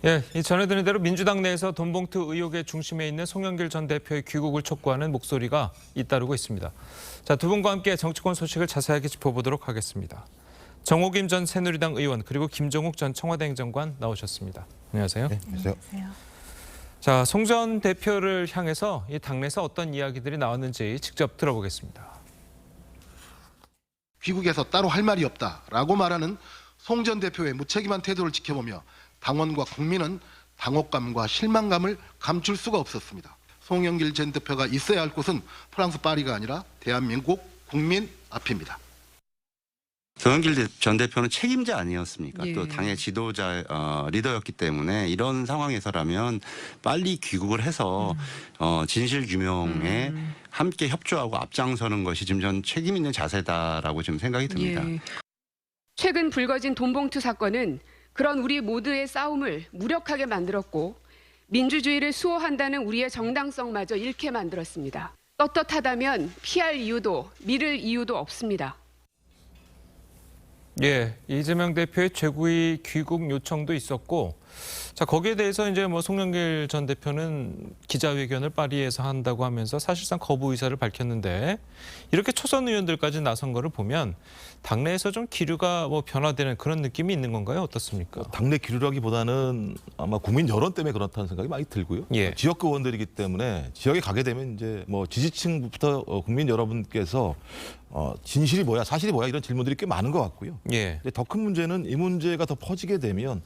예, 이 전해드린 대로 민주당 내에서 돈봉투 의혹의 중심에 있는 송영길 전 대표의 귀국을 촉구하는 목소리가 잇따르고 있습니다. 자, 두 분과 함께 정치권 소식을 자세하게 짚어보도록 하겠습니다. 정호김 전 새누리당 의원 그리고 김종욱 전 청와대 행정관 나오셨습니다. 안녕하세요. 네, 안녕하세요. 자, 송 전 대표를 향해서 이 당내에서 어떤 이야기들이 나왔는지 직접 들어보겠습니다. 귀국에서 따로 할 말이 없다라고 말하는 송 전 대표의 무책임한 태도를 지켜보며 당원과 국민은 당혹감과 실망감을 감출 수가 없었습니다. 송영길 전 대표가 있어야 할 곳은 프랑스 파리가 아니라 대한민국 국민 앞입니다. 송영길 전 대표는 책임자 아니었습니까? 예. 또 당의 지도자 리더였기 때문에 이런 상황에서라면 빨리 귀국을 해서 진실 규명에 함께 협조하고 앞장서는 것이 지금 전 책임 있는 자세다라고 좀 생각이 듭니다. 예. 최근 불거진 돈봉투 사건은 그런 우리 모두의 싸움을 무력하게 만들었고 민주주의를 수호한다는 우리의 정당성마저 잃게 만들었습니다. 떳떳하다면 피할 이유도 미룰 이유도 없습니다. 예, 이재명 대표의 최고위 귀국 요청도 있었고, 자, 거기에 대해서 이제 뭐 송영길 전 대표는 기자회견을 파리에서 한다고 하면서 사실상 거부 의사를 밝혔는데, 이렇게 초선 의원들까지 나선 거를 보면 당내에서 좀 기류가 뭐 변화되는 그런 느낌이 있는 건가요? 어떻습니까? 당내 기류라기보다는 아마 국민 여론 때문에 그렇다는 생각이 많이 들고요. 예. 지역 의원들이기 때문에 지역에 가게 되면 이제 뭐 지지층부터 국민 여러분께서 진실이 뭐야, 사실이 뭐야 이런 질문들이 꽤 많은 것 같고요. 예. 더 큰 문제는 이 문제가 더 퍼지게 되면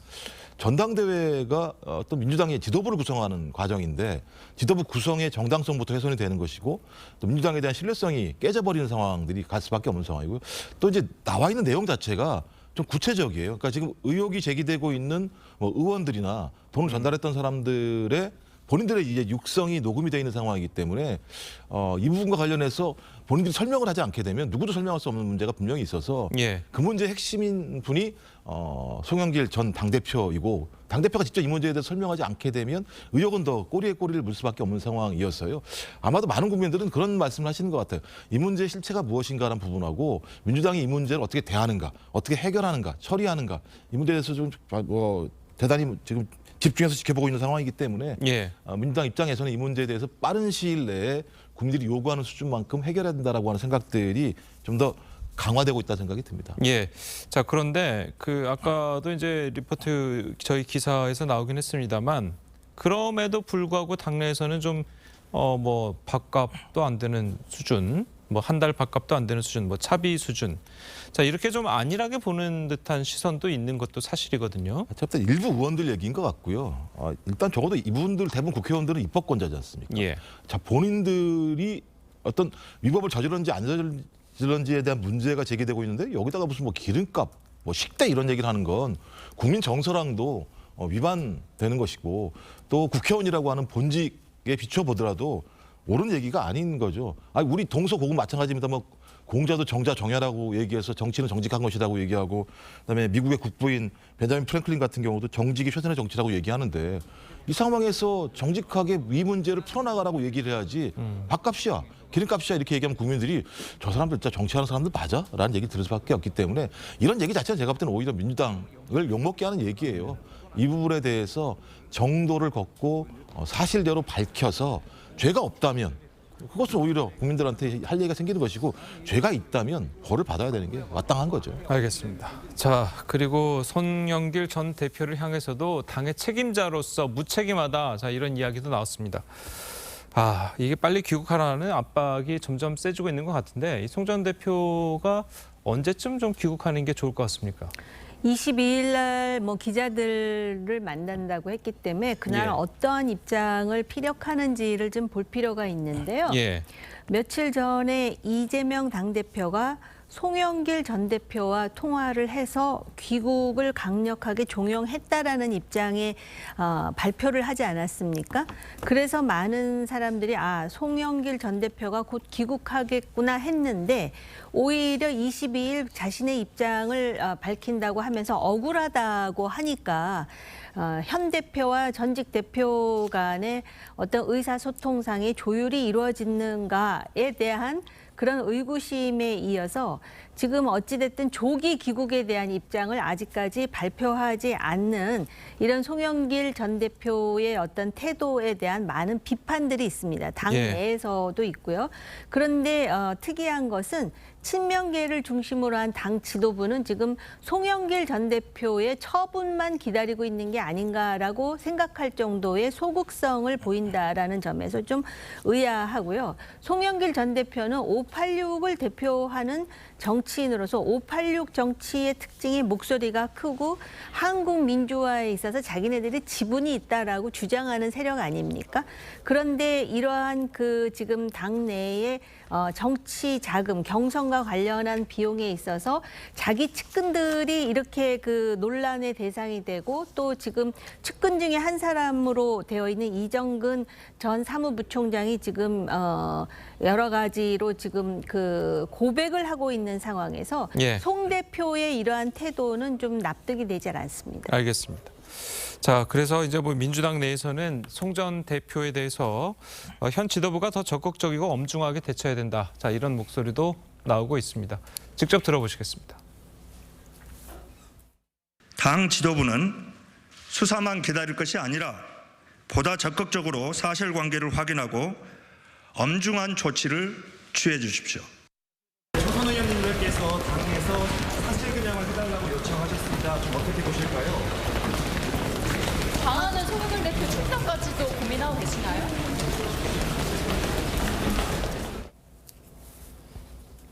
전당대회가 어떤 민주당의 지도부를 구성하는 과정인데 지도부 구성의 정당성부터 훼손이 되는 것이고 또 민주당에 대한 신뢰성이 깨져버리는 상황들이 갈 수밖에 없는 상황이고요. 또 이제 나와 있는 내용 자체가 좀 구체적이에요. 그러니까 지금 의혹이 제기되고 있는 뭐 의원들이나 돈을 전달했던 사람들의 본인들의 이제 육성이 녹음이 되어 있는 상황이기 때문에 이 부분과 관련해서 본인들이 설명을 하지 않게 되면 누구도 설명할 수 없는 문제가 분명히 있어서 예. 그 문제의 핵심인 분이 송영길 전 당대표이고 당대표가 직접 이 문제에 대해서 설명하지 않게 되면 의혹은 더 꼬리에 꼬리를 물 수밖에 없는 상황이었어요. 아마도 많은 국민들은 그런 말씀을 하시는 것 같아요. 이 문제의 실체가 무엇인가라는 부분하고 민주당이 이 문제를 어떻게 대하는가, 어떻게 해결하는가, 처리하는가 이 문제에 대해서 좀 대단히 지금 집중해서 지켜보고 있는 상황이기 때문에 예. 민주당 입장에서는 이 문제에 대해서 빠른 시일 내에 국민들이 요구하는 수준만큼 해결해야 된다라고 하는 생각들이 좀 더 강화되고 있다 생각이 듭니다. 예. 자, 그런데 그 아까도 이제 리포트 저희 기사에서 나오긴 했습니다만 그럼에도 불구하고 당내에서는 좀 뭐 밥값도 안 되는 수준, 뭐 한 달 밥값도 안 되는 수준, 뭐 차비 수준. 자, 이렇게 좀 안일하게 보는 듯한 시선도 있는 것도 사실이거든요. 어쨌든 일부 의원들 얘기인 것 같고요. 일단 적어도 이분들 대부분 국회의원들은 입법권자지 않습니까? 예. 자, 본인들이 어떤 위법을 저질렀는지 안 저질렀는지에 대한 문제가 제기되고 있는데 여기다가 무슨 뭐 기름값, 뭐 식대 이런 얘기를 하는 건 국민 정서랑도 위반되는 것이고 또 국회의원이라고 하는 본직에 비춰보더라도 옳은 얘기가 아닌 거죠. 우리 동서고금 마찬가지입니다. 뭐 공자도 정자 정야라고 얘기해서 정치는 정직한 것이라고 얘기하고 그다음에 미국의 국부인 벤자민 프랭클린 같은 경우도 정직이 최선의 정치라고 얘기하는데 이 상황에서 정직하게 이 문제를 풀어나가라고 얘기를 해야지 밥값이야, 기름값이야 이렇게 얘기하면 국민들이 저 사람들 진짜 정치하는 사람들 맞아? 라는 얘기 들을 수밖에 없기 때문에 이런 얘기 자체는 제가 볼 때는 오히려 민주당을 욕먹게 하는 얘기예요. 이 부분에 대해서 정도를 걷고 사실대로 밝혀서 죄가 없다면 그것은 오히려 국민들한테 할 얘기가 생기는 것이고 죄가 있다면 벌을 받아야 되는 게 마땅한 거죠. 알겠습니다. 자, 그리고 송영길 전 대표를 향해서도 당의 책임자로서 무책임하다. 자, 이런 이야기도 나왔습니다. 이게 빨리 귀국하라는 압박이 점점 세지고 있는 것 같은데 이 송 전 대표가 언제쯤 좀 귀국하는 게 좋을 것 같습니까? 22일 날 뭐 기자들을 만난다고 했기 때문에 그날 예. 어떠한 입장을 피력하는지를 좀 볼 필요가 있는데요. 예. 며칠 전에 이재명 당대표가 송영길 전 대표와 통화를 해서 귀국을 강력하게 종용했다라는 입장에 발표를 하지 않았습니까? 그래서 많은 사람들이 송영길 전 대표가 곧 귀국하겠구나 했는데 오히려 22일 자신의 입장을 밝힌다고 하면서 억울하다고 하니까 현 대표와 전직 대표 간의 어떤 의사소통상의 조율이 이루어지는가에 대한 그런 의구심에 이어서 지금 어찌됐든 조기 귀국에 대한 입장을 아직까지 발표하지 않는 이런 송영길 전 대표의 어떤 태도에 대한 많은 비판들이 있습니다. 당 예. 내에서도 있고요. 그런데 특이한 것은 친명계를 중심으로 한 당 지도부는 지금 송영길 전 대표의 처분만 기다리고 있는 게 아닌가라고 생각할 정도의 소극성을 보인다라는 점에서 좀 의아하고요. 송영길 전 대표는 586을 대표하는 정치인으로서 586 정치의 특징이 목소리가 크고 한국 민주화에 있어서 자기네들이 지분이 있다라고 주장하는 세력 아닙니까? 그런데 이러한 그 지금 당내의 정치 자금, 경선과 관련한 비용에 있어서 자기 측근들이 이렇게 그 논란의 대상이 되고 또 지금 측근 중에 한 사람으로 되어 있는 이정근 전 사무부총장이 지금 여러 가지로 지금 그 고백을 하고 있는 상황에서 예. 송 대표의 이러한 태도는 좀 납득이 되지 않습니다. 알겠습니다. 자, 그래서 이제 뭐 민주당 내에서는 송 전 대표에 대해서 현 지도부가 더 적극적이고 엄중하게 대처해야 된다. 자, 이런 목소리도 나오고 있습니다. 직접 들어보시겠습니다. 당 지도부는 수사만 기다릴 것이 아니라 보다 적극적으로 사실관계를 확인하고 엄중한 조치를 취해 주십시오. 조선 의원님들께서 당에서 사실규명을 해달라고 요청하셨습니다. 좀 어떻게 보실까요? 방안은 송영길 대표 출당까지도 고민하고 계시나요?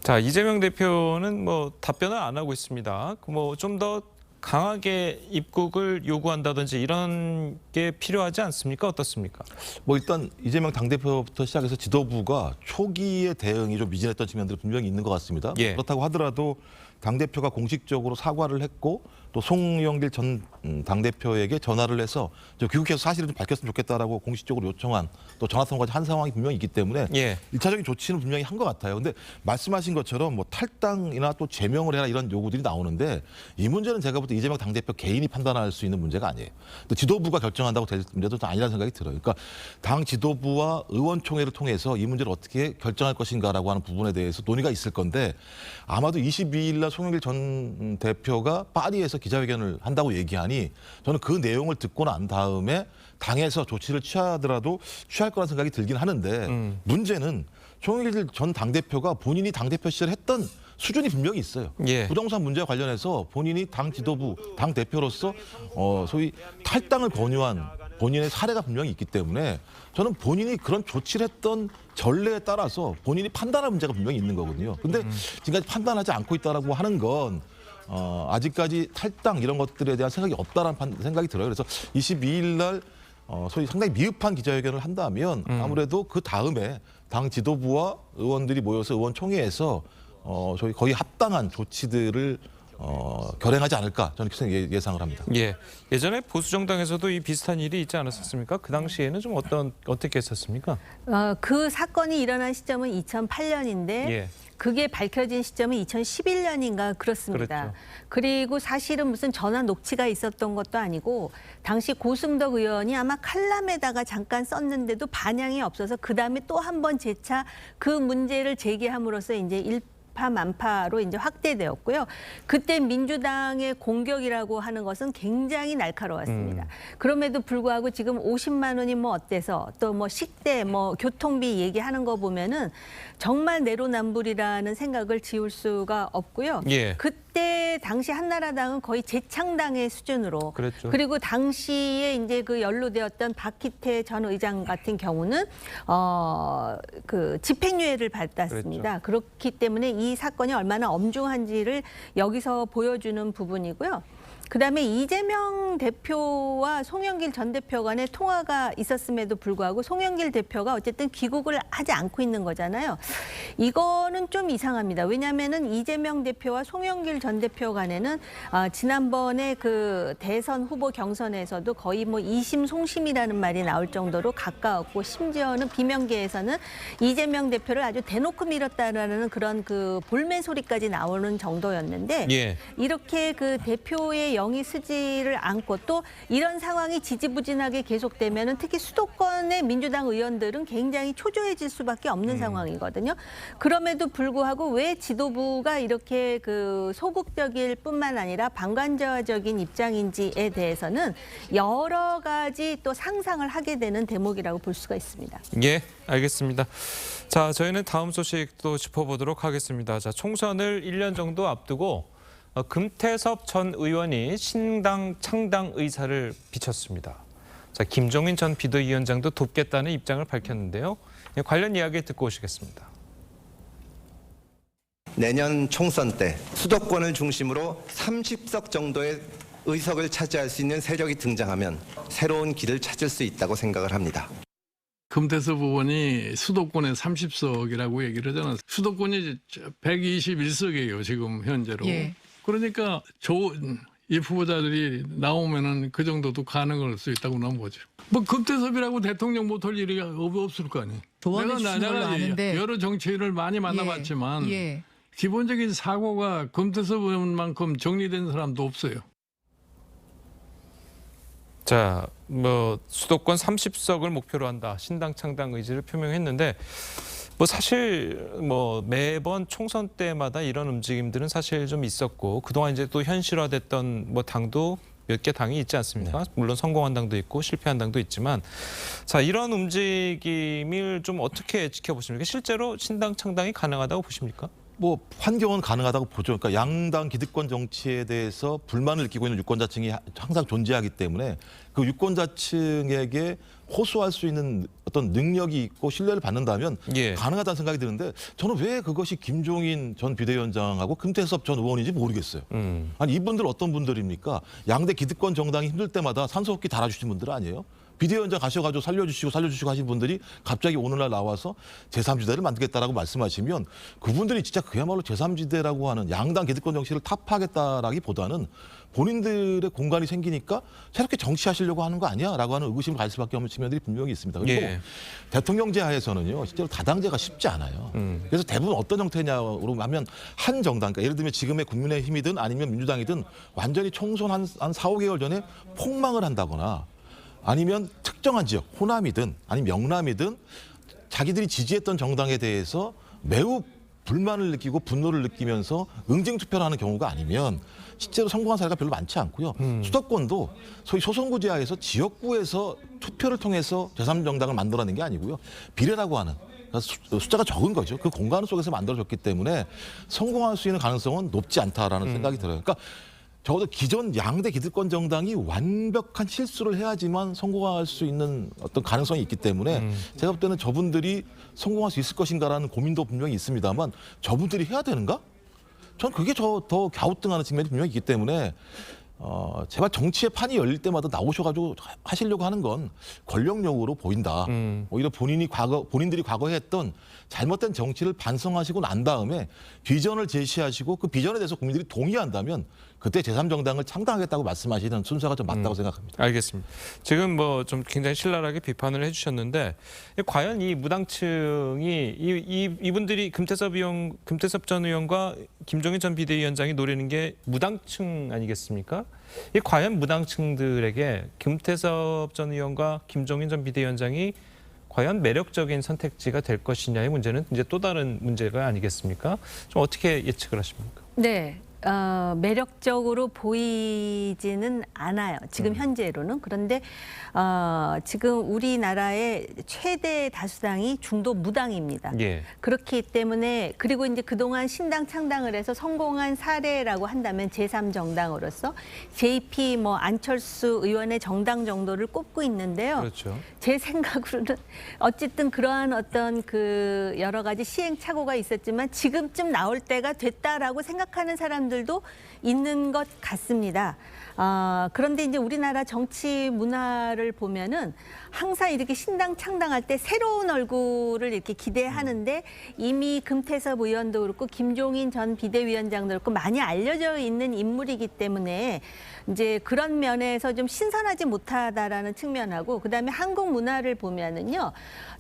자, 이재명 대표는 뭐 답변을 안 하고 있습니다. 뭐 좀 더 강하게 입국을 요구한다든지 이런 게 필요하지 않습니까? 어떻습니까? 뭐 일단 이재명 당대표부터 시작해서 지도부가 초기의 대응이 좀 미진했던 측면들이 분명히 있는 것 같습니다. 예. 그렇다고 하더라도 당대표가 공식적으로 사과를 했고 또 송영길 전 당대표에게 전화를 해서 귀국해서 사실을 좀 밝혔으면 좋겠다라고 공식적으로 요청한 또 전화통화까지 한 상황이 분명히 있기 때문에 예. 1차적인 조치는 분명히 한 것 같아요. 근데 말씀하신 것처럼 뭐 탈당이나 또 제명을 해라 이런 요구들이 나오는데 이 문제는 제가 볼 때 이재명 당대표 개인이 판단할 수 있는 문제가 아니에요. 또 지도부가 결정한다고 될 문제도 아니라는 생각이 들어요. 그러니까 당 지도부와 의원총회를 통해서 이 문제를 어떻게 결정할 것인가라고 하는 부분에 대해서 논의가 있을 건데 아마도 22일 날 송영길 전 대표가 파리에서 기자회견을 한다고 얘기하니 저는 그 내용을 듣고 난 다음에 당에서 조치를 취하더라도 취할 거라는 생각이 들긴 하는데 문제는 송영길 전 당대표가 본인이 당대표 시절 했던 수준이 분명히 있어요. 예. 부동산 문제와 관련해서 본인이 당 지도부, 당 대표로서 소위 탈당을 권유한 본인의 사례가 분명히 있기 때문에 저는 본인이 그런 조치를 했던 전례에 따라서 본인이 판단할 문제가 분명히 있는 거거든요. 근데 지금까지 판단하지 않고 있다라고 하는 건 아직까지 탈당 이런 것들에 대한 생각이 없다라는 생각이 들어요. 그래서 22일 날 소위 상당히 미흡한 기자회견을 한다면 아무래도 그 다음에 당 지도부와 의원들이 모여서 의원총회에서 저희 거의 합당한 조치들을 결행하지 않을까 저는 그렇게 예상을 합니다. 예. 예전에 보수 정당에서도 이 비슷한 일이 있지 않았었습니까? 그 당시에는 좀 어떻게 했었습니까? 그 사건이 일어난 시점은 2008년인데 예. 그게 밝혀진 시점은 2011년인가 그렇습니다. 그렇죠. 그리고 사실은 무슨 전화 녹취가 있었던 것도 아니고 당시 고승덕 의원이 아마 칼럼에다가 잠깐 썼는데도 반향이 없어서 그다음에 또 한 번 재차 그 문제를 제기함으로써 이제 일파만파로 이제 확대되었고요. 그때 민주당의 공격이라고 하는 것은 굉장히 날카로웠습니다. 그럼에도 불구하고 지금 50만 원이 뭐 어때서 또 뭐 식대 뭐 교통비 얘기하는 거 보면은 정말 내로남불이라는 생각을 지울 수가 없고요. 예. 그때 당시 한나라당은 거의 재창당의 수준으로 그랬죠. 그리고 당시에 이제 그 연루되었던 박희태 전 의장 같은 경우는 그 집행유예를 받았습니다. 그렇기 때문에 이 사건이 얼마나 엄중한지를 여기서 보여주는 부분이고요. 그다음에 이재명 대표와 송영길 전 대표 간의 통화가 있었음에도 불구하고 송영길 대표가 어쨌든 귀국을 하지 않고 있는 거잖아요. 이거는 좀 이상합니다. 왜냐하면은 이재명 대표와 송영길 전 대표 간에는 지난번에 그 대선 후보 경선에서도 거의 뭐 이심송심이라는 말이 나올 정도로 가까웠고 심지어는 비명계에서는 이재명 대표를 아주 대놓고 밀었다라는 그런 그 볼멘 소리까지 나오는 정도였는데 예. 이렇게 그 대표의 영이 쓰지를 않고 또 이런 상황이 지지부진하게 계속되면은 특히 수도권의 민주당 의원들은 굉장히 초조해질 수밖에 없는 상황이거든요. 그럼에도 불구하고 왜 지도부가 이렇게 그 소극적일 뿐만 아니라 방관자적인 입장인지에 대해서는 여러 가지 또 상상을 하게 되는 대목이라고 볼 수가 있습니다. 예, 알겠습니다. 자, 저희는 다음 소식도 짚어보도록 하겠습니다. 자, 총선을 1년 정도 앞두고 금태섭 전 의원이 신당 창당 의사를 비쳤습니다. 자, 김종인 전 비대위원장도 돕겠다는 입장을 밝혔는데요. 관련 이야기 듣고 오시겠습니다. 내년 총선 때 수도권을 중심으로 30석 정도의 의석을 차지할 수 있는 세력이 등장하면 새로운 길을 찾을 수 있다고 생각을 합니다. 금태섭 의원이 수도권에 30석이라고 얘기를 하잖아요. 수도권이 121석이에요, 지금 현재로. 예. 그러니까 이 후보자들이 나오면은 그 정도도 가능할 수 있다고 난 거죠. 뭐 금태섭이라고 대통령 못할 일이 없을 거 아니에요. 조언해 주시는 걸로 아는데. 여러 정치인을 많이 만나봤지만 예. 기본적인 사고가 금태섭 의원만큼 정리된 사람도 없어요. 자, 뭐 수도권 30석을 목표로 한다. 신당 창당 의지를 표명했는데 뭐 사실 뭐 매번 총선 때마다 이런 움직임들은 사실 좀 있었고 그동안 이제 또 현실화됐던 뭐 당도 몇 개 당이 있지 않습니까? 물론 성공한 당도 있고 실패한 당도 있지만 자, 이런 움직임을 좀 어떻게 지켜보십니까? 실제로 신당 창당이 가능하다고 보십니까? 뭐 환경은 가능하다고 보죠. 그러니까 양당 기득권 정치에 대해서 불만을 느끼고 있는 유권자층이 항상 존재하기 때문에 그 유권자층에게 호소할 수 있는 어떤 능력이 있고 신뢰를 받는다면 예. 가능하다는 생각이 드는데 저는 왜 그것이 김종인 전 비대위원장하고 금태섭 전 의원인지 모르겠어요. 아니 이분들 어떤 분들입니까? 양대 기득권 정당이 힘들 때마다 산소호흡기 달아주신 분들 아니에요? 비대위원장 가셔가지고 살려주시고 하신 분들이 갑자기 오늘날 나와서 제3지대를 만들겠다라고 말씀하시면 그분들이 진짜 그야말로 제3지대라고 하는 양당 기득권 정치를 타파하겠다라기보다는 본인들의 공간이 생기니까 새롭게 정치하시려고 하는 거 아니야라고 하는 의구심을 가질 수밖에 없는 측면들이 분명히 있습니다. 그리고 예. 대통령제 하에서는요, 실제로 다당제가 쉽지 않아요. 그래서 대부분 어떤 형태냐로 하면 한 정당, 그러니까 예를 들면 지금의 국민의힘이든 아니면 민주당이든 완전히 총선 한 4, 5개월 전에 폭망을 한다거나 아니면 특정한 지역, 호남이든 아니면 영남이든 자기들이 지지했던 정당에 대해서 매우 불만을 느끼고 분노를 느끼면서 응징 투표를 하는 경우가 아니면 실제로 성공한 사례가 별로 많지 않고요. 수도권도 소위 소선구제하에서 지역구에서 투표를 통해서 제3정당을 만들어낸 게 아니고요. 비례라고 하는 그러니까 숫자가 적은 거죠. 그 공간 속에서 만들어졌기 때문에 성공할 수 있는 가능성은 높지 않다라는 생각이 들어요. 그러니까 적어도 기존 양대 기득권 정당이 완벽한 실수를 해야지만 성공할 수 있는 어떤 가능성이 있기 때문에 제가 볼 때는 저분들이 성공할 수 있을 것인가라는 고민도 분명히 있습니다만 저분들이 해야 되는가? 전 그게 더 갸우뚱하는 측면이 분명히 있기 때문에 제발 정치의 판이 열릴 때마다 나오셔가지고 하시려고 하는 건 권력력으로 보인다. 오히려 본인들이 과거에 했던 잘못된 정치를 반성하시고 난 다음에 비전을 제시하시고 그 비전에 대해서 국민들이 동의한다면 그때 제3정당을 창당하겠다고 말씀하시는 순서가 좀 맞다고 생각합니다. 알겠습니다. 지금 뭐 좀 굉장히 신랄하게 비판을 해주셨는데 과연 이 무당층이 이분들이 금태섭 전 의원과 김종인 전 비대위원장이 노리는 게 무당층 아니겠습니까? 이 과연 무당층들에게 금태섭 전 의원과 김종인 전 비대위원장이 과연 매력적인 선택지가 될 것이냐의 문제는 이제 또 다른 문제가 아니겠습니까? 좀 어떻게 예측을 하십니까? 네. 매력적으로 보이지는 않아요. 지금 현재로는. 그런데 지금 우리나라의 최대 다수당이 중도 무당입니다. 예. 그렇기 때문에 그리고 이제 그동안 신당 창당을 해서 성공한 사례라고 한다면 제3정당으로서 JP 안철수 의원의 정당 정도를 꼽고 있는데요. 그렇죠. 제 생각으로는 어쨌든 그러한 어떤 그 여러 가지 시행착오가 있었지만 지금쯤 나올 때가 됐다라고 생각하는 사람들도 있는 것 같습니다. 그런데 이제 우리나라 정치 문화를 보면은 항상 이렇게 신당 창당할 때 새로운 얼굴을 이렇게 기대하는데 이미 금태섭 의원도 그렇고 김종인 전 비대위원장도 그렇고 많이 알려져 있는 인물이기 때문에 이제 그런 면에서 좀 신선하지 못하다라는 측면하고 그다음에 한국 문화를 보면은요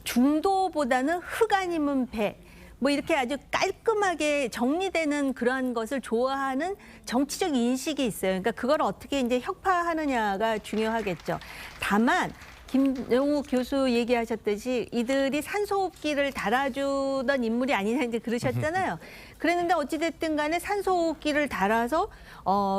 중도보다는 흑 아니면 배 뭐 이렇게 아주 깔끔하게 정리되는 그러한 것을 좋아하는 정치적 인식이 있어요. 그러니까 그걸 어떻게 이제 혁파하느냐가 중요하겠죠. 다만 김영우 교수 얘기하셨듯이 이들이 산소호흡기를 달아주던 인물이 아니냐 이제 그러셨잖아요. 그랬는데 어찌됐든 간에 산소호흡기를 달아서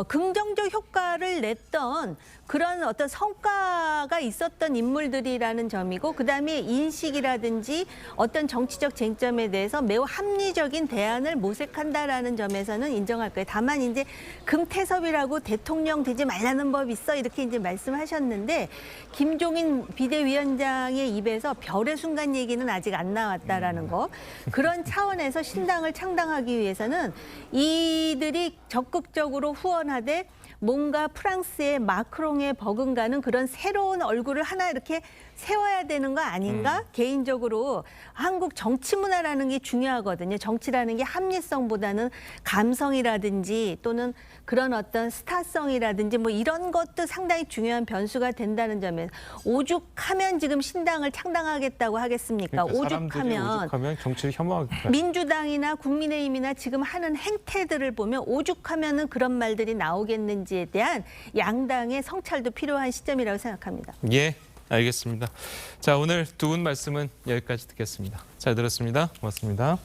긍정적 효과를 냈던 그런 어떤 성과가 있었던 인물들이라는 점이고, 그다음에 인식이라든지 어떤 정치적 쟁점에 대해서 매우 합리적인 대안을 모색한다라는 점에서는 인정할 거예요. 다만 이제 금태섭이라고 대통령 되지 말라는 법 있어 이렇게 이제 말씀하셨는데, 김종인 비대위원장의 입에서 별의 순간 얘기는 아직 안 나왔다라는 거. 그런 차원에서 신당을 창당하기 위해서는 이들이 적극적으로 후원하되 뭔가 프랑스의 마크롱에 버금가는 그런 새로운 얼굴을 하나 이렇게 세워야 되는 거 아닌가? 개인적으로 한국 정치 문화라는 게 중요하거든요. 정치라는 게 합리성보다는 감성이라든지 또는 그런 어떤 스타성이라든지 뭐 이런 것도 상당히 중요한 변수가 된다는 점에서, 오죽하면 지금 신당을 창당하겠다고 하겠습니까? 그러니까 사람들이 오죽하면 정치를 혐오하겠다. 민주당이나 국민의힘이나 지금 하는 행태들을 보면 오죽하면은 그런 말들이 나오겠는지에 대한 양당의 성찰도 필요한 시점이라고 생각합니다. 예, 알겠습니다. 자, 오늘 두 분 말씀은 여기까지 듣겠습니다. 잘 들었습니다. 고맙습니다.